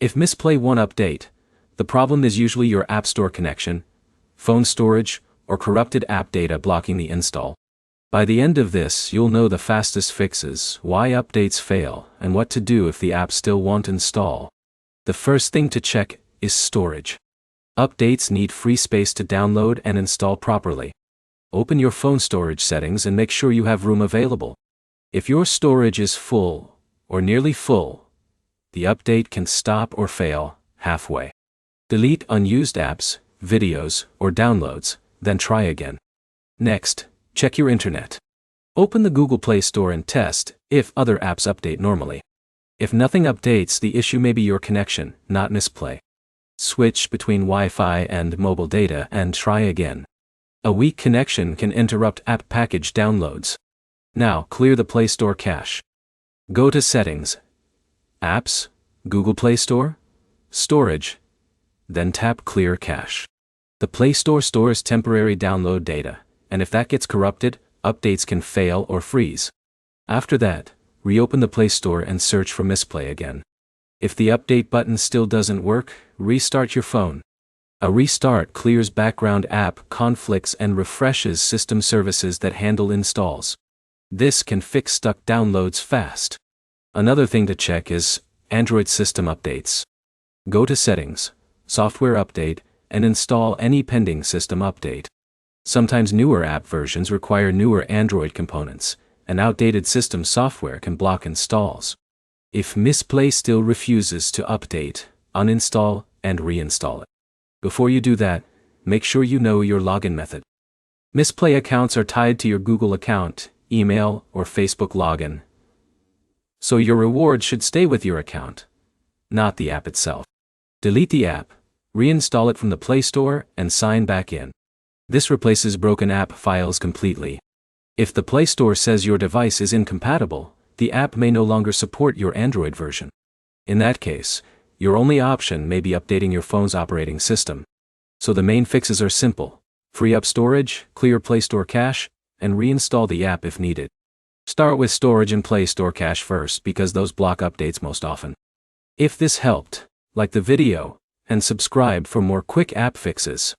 If Mistplay won't update, the problem is usually your App Store connection, phone storage, or corrupted app data blocking the install. By the end of this, you'll know the fastest fixes, why updates fail, and what to do if the app still won't install. The first thing to check is storage. Updates need free space to download and install properly. Open your phone storage settings and make sure you have room available. If your storage is full, or nearly full, the update can stop or fail halfway. Delete unused apps, videos, or downloads, then try again. Next, check your internet. Open the Google Play Store and test if other apps update normally. If nothing updates, the issue may be your connection, not Mistplay. Switch between Wi-Fi and mobile data and try again. A weak connection can interrupt app package downloads. Now, clear the Play Store cache. Go to Settings, Apps, Google Play Store, Storage, then tap Clear Cache. The Play Store stores temporary download data, and if that gets corrupted, updates can fail or freeze. After that, reopen the Play Store and search for Mistplay again. If the update button still doesn't work, restart your phone. A restart clears background app conflicts and refreshes system services that handle installs. This can fix stuck downloads fast. Another thing to check is Android system updates. Go to Settings, Software Update, and install any pending system update. Sometimes newer app versions require newer Android components, and outdated system software can block installs. If Mistplay still refuses to update, uninstall and reinstall it. Before you do that, make sure you know your login method. Mistplay accounts are tied to your Google account, email, or Facebook login, so your reward should stay with your account, not the app itself. Delete the app, reinstall it from the Play Store, and sign back in. This replaces broken app files completely. If the Play Store says your device is incompatible, the app may no longer support your Android version. In that case, your only option may be updating your phone's operating system. So the main fixes are simple: free up storage, clear Play Store cache, and reinstall the app if needed. Start with storage and Play Store cache first because those block updates most often. If this helped, like the video, and subscribe for more quick app fixes.